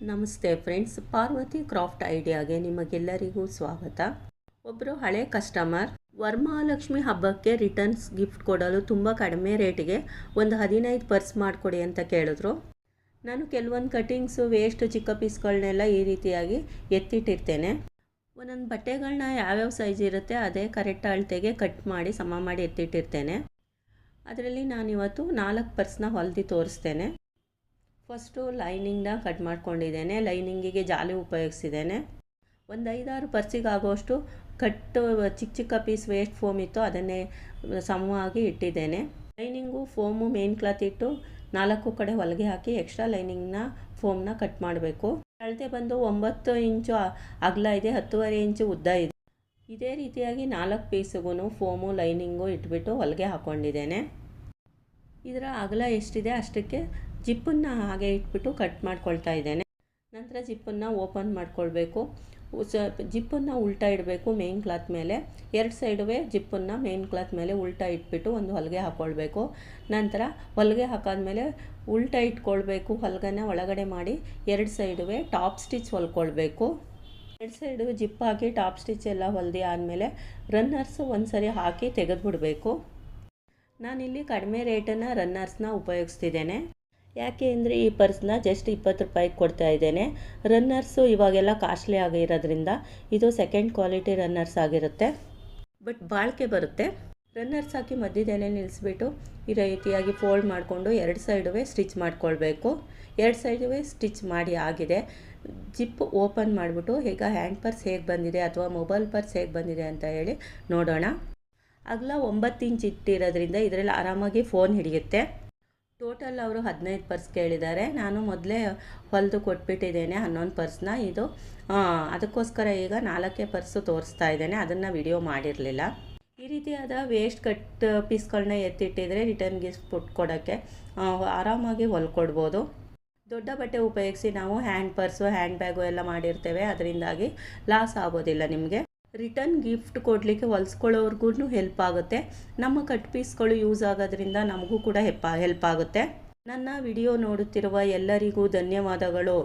ನಮಸ್ತೆ friends, Parvati craft ಐಡಿಯಾಗೆ ನಿಮಗೆಲ್ಲರಿಗೂ ಸ್ವಾಗತ. ಒಬ್ಬರು ಹಳೆ ಕಸ್ಟಮರ್ ವರಮಹಾಲಕ್ಷ್ಮಿ ಹಬ್ಬಕ್ಕೆ ರಿಟರ್ನ್ಸ್ ಗಿಫ್ಟ್ ಕೊಡಲು ತುಂಬ ಕಡಿಮೆ ರೇಟಿಗೆ ಒಂದು 15 ಪರ್ಸ್ ಮಾಡಿಕೊಡಿ ಅಂತ ಕೇಳಿದ್ರು. ನಾನು ಕೆಲವೊಂದು ಕಟಿಂಗ್ಸು ವೇಸ್ಟ್ ಚಿಕ್ಕ ಪೀಸ್ಗಳನ್ನೆಲ್ಲ ಈ ರೀತಿಯಾಗಿ ಎತ್ತಿಟ್ಟಿರ್ತೇನೆ. ಒಂದೊಂದು ಬಟ್ಟೆಗಳನ್ನ ಯಾವ್ಯಾವ ಸೈಜ್ ಇರುತ್ತೆ ಅದೇ ಕರೆಕ್ಟ್ ಅಳತೆಗೆ ಕಟ್ ಮಾಡಿ ಸಮ ಮಾಡಿ ಎತ್ತಿಟ್ಟಿರ್ತೇನೆ. ಅದರಲ್ಲಿ ನಾನಿವತ್ತು 4 ಪರ್ಸ್ನ ಹೊಲ್ದು ತೋರಿಸ್ತೇನೆ. ಫಸ್ಟು ಲೈನಿಂಗ್ನ ಕಟ್ ಮಾಡ್ಕೊಂಡಿದ್ದೇನೆ. ಲೈನಿಂಗಿಗೆ ಜಾಲಿ ಉಪಯೋಗಿಸಿದ್ದೇನೆ. ಒಂದು 5-6 ಪರ್ಸಿಗೆ ಆಗೋಷ್ಟು ಕಟ್ಟು ಚಿಕ್ಕ ಚಿಕ್ಕ ಪೀಸ್ ವೇಸ್ಟ್ ಫೋಮ್ ಇತ್ತು, ಅದನ್ನೇ ಸಮವಾಗಿ ಇಟ್ಟಿದ್ದೇನೆ. ಲೈನಿಂಗು ಫೋಮು ಮೇನ್ ಕ್ಲಾತ್ ಇಟ್ಟು 4 ಕಡೆ ಹೊಲಿಗೆ ಹಾಕಿ ಎಕ್ಸ್ಟ್ರಾ ಲೈನಿಂಗ್ನ ಫೋಮ್ನ ಕಟ್ ಮಾಡಬೇಕು. ಅಳತೆ ಬಂದು 9 ಇಂಚು ಅಗಲ ಇದೆ, 10.5 ಇಂಚು ಉದ್ದ ಇದೆ. ಇದೇ ರೀತಿಯಾಗಿ 4 ಪೀಸ್ಗೂ ಫೋಮು ಲೈನಿಂಗು ಇಟ್ಬಿಟ್ಟು ಹೊಲಿಗೆ ಹಾಕ್ಕೊಂಡಿದ್ದೇನೆ. ಇದರ ಅಗಲ ಎಷ್ಟಿದೆ ಅಷ್ಟಕ್ಕೆ ಜಿಪ್ಪನ್ನು ಹಾಗೆ ಇಟ್ಬಿಟ್ಟು ಕಟ್ ಮಾಡ್ಕೊಳ್ತಾ ಇದ್ದೇನೆ. ನಂತರ ಜಿಪ್ಪನ್ನು ಓಪನ್ ಮಾಡ್ಕೊಳ್ಬೇಕು. ಜಿಪ್ಪನ್ನು ಉಲ್ಟಾ ಇಡಬೇಕು ಮೇನ್ ಕ್ಲಾತ್ ಮೇಲೆ. 2 ಸೈಡುವೆ ಜಿಪ್ಪನ್ನು ಮೇನ್ ಕ್ಲಾತ್ ಮೇಲೆ ಉಲ್ಟಾ ಇಟ್ಬಿಟ್ಟು ಒಂದು ಹೊಲಿಗೆ ಹಾಕ್ಕೊಳ್ಬೇಕು. ನಂತರ ಹೊಲಿಗೆ ಹಾಕಾದ್ಮೇಲೆ ಉಲ್ಟಾ ಇಟ್ಕೊಳ್ಬೇಕು. ಹೊಲಿಗೆನ ಒಳಗಡೆ ಮಾಡಿ 2 ಸೈಡುವೆ ಟಾಪ್ ಸ್ಟಿಚ್ ಹೊಲ್ಕೊಳ್ಬೇಕು. 2 ಸೈಡು ಜಿಪ್ ಹಾಕಿ ಟಾಪ್ ಸ್ಟಿಚ್ ಎಲ್ಲ ಹೊಲ್ದಿ ಆದಮೇಲೆ ರನ್ನರ್ಸು ಒಂದು ಸರಿ ಹಾಕಿ ತೆಗೆದುಬಿಡಬೇಕು. ನಾನಿಲ್ಲಿ ಕಡಿಮೆ ರೇಟನ್ನು ರನ್ನರ್ಸ್ನ ಉಪಯೋಗಿಸ್ತಿದ್ದೇನೆ. ಯಾಕೆ ಅಂದರೆ ಈ ಪರ್ಸ್ನ ಜಸ್ಟ್ 20 ರೂಪಾಯಿಗೆ ಕೊಡ್ತಾ ಇದ್ದೇನೆ. ರನ್ನರ್ಸು ಇವಾಗೆಲ್ಲ ಕಾಸ್ಟ್ಲಿ ಆಗಿರೋದ್ರಿಂದ ಇದು ಸೆಕೆಂಡ್ ಕ್ವಾಲಿಟಿ ರನ್ನರ್ಸ್ ಆಗಿರುತ್ತೆ, ಬಟ್ ಬಾಳಿಕೆ ಬರುತ್ತೆ. ರನ್ನರ್ಸ್ ಹಾಕಿ ಮಧ್ಯದಲ್ಲೇ ನಿಲ್ಲಿಸ್ಬಿಟ್ಟು ಈ ರೀತಿಯಾಗಿ ಫೋಲ್ಡ್ ಮಾಡಿಕೊಂಡು 2 ಸೈಡುವೆ ಸ್ಟಿಚ್ ಮಾಡ್ಕೊಳ್ಬೇಕು. 2 ಸೈಡುವೆ ಸ್ಟಿಚ್ ಮಾಡಿ ಆಗಿದೆ. ಜಿಪ್ ಓಪನ್ ಮಾಡಿಬಿಟ್ಟು ಈಗ ಹ್ಯಾಂಡ್ ಪರ್ಸ್ ಹೇಗೆ ಬಂದಿದೆ ಅಥವಾ ಮೊಬೈಲ್ ಪರ್ಸ್ ಹೇಗೆ ಬಂದಿದೆ ಅಂತ ಹೇಳಿ ನೋಡೋಣ. ಅಗಲ 9 ಇಂಚ್ ಇಟ್ಟಿರೋದ್ರಿಂದ ಇದರಲ್ಲಿ ಆರಾಮಾಗಿ ಫೋನ್ ಹಿಡಿಯುತ್ತೆ. ಟೋಟಲ್ ಅವರು 15 ಪರ್ಸ್ ಕೇಳಿದ್ದಾರೆ. ನಾನು ಮೊದಲೇ ಹೊಲಿದು ಕೊಟ್ಬಿಟ್ಟಿದ್ದೇನೆ 11 ಪರ್ಸ್ನ. ಇದು ಅದಕ್ಕೋಸ್ಕರ ಈಗ 4 ಪರ್ಸು ತೋರಿಸ್ತಾ ಇದ್ದೇನೆ, ಅದನ್ನು ವಿಡಿಯೋ ಮಾಡಿರಲಿಲ್ಲ. ಈ ರೀತಿಯಾದ ವೇಸ್ಟ್ ಕಟ್ ಪೀಸ್ಗಳನ್ನ ಎತ್ತಿಟ್ಟಿದ್ರೆ ರಿಟರ್ನ್ ಗಿಫ್ಟ್ ಕೊಡೋಕ್ಕೆ ಆರಾಮಾಗಿ ಹೊಲ್ಕೊಡ್ಬೋದು. ದೊಡ್ಡ ಬಟ್ಟೆ ಉಪಯೋಗಿಸಿ ನಾವು ಹ್ಯಾಂಡ್ ಪರ್ಸು ಹ್ಯಾಂಡ್ ಬ್ಯಾಗು ಎಲ್ಲ ಮಾಡಿರ್ತೇವೆ, ಅದರಿಂದಾಗಿ ಲಾಸ್ ಆಗೋದಿಲ್ಲ. ನಿಮಗೆ ರಿಟರ್ನ್ ಗಿಫ್ಟ್ ಕೊಡಲಿಕ್ಕೆ ಹೊಲಿಸ್ಕೊಳ್ಳೋರ್ಗೂ ಹೆಲ್ಪ್ ಆಗುತ್ತೆ. ನಮ್ಮ ಕಟ್ ಪೀಸ್ಗಳು ಯೂಸ್ ಆಗೋದ್ರಿಂದ ನಮಗೂ ಕೂಡ ಹೆಲ್ಪ್ ಆಗುತ್ತೆ. ನನ್ನ ವಿಡಿಯೋ ನೋಡುತ್ತಿರುವ ಎಲ್ಲರಿಗೂ ಧನ್ಯವಾದಗಳು.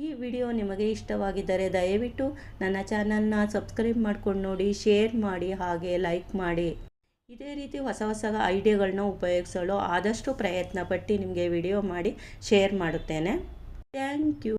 ಈ ವಿಡಿಯೋ ನಿಮಗೆ ಇಷ್ಟವಾಗಿದ್ದರೆ ದಯವಿಟ್ಟು ನನ್ನ ಚಾನಲ್ನ ಸಬ್ಸ್ಕ್ರೈಬ್ ಮಾಡ್ಕೊಂಡು ನೋಡಿ, ಶೇರ್ ಮಾಡಿ, ಹಾಗೆ ಲೈಕ್ ಮಾಡಿ. ಇದೇ ರೀತಿ ಹೊಸ ಹೊಸ ಐಡಿಯಾಗಳನ್ನ ಉಪಯೋಗಿಸಲು ಆದಷ್ಟು ಪ್ರಯತ್ನ ಪಟ್ಟು ನಿಮಗೆ ವಿಡಿಯೋ ಮಾಡಿ ಶೇರ್ ಮಾಡುತ್ತೇನೆ. Thank you.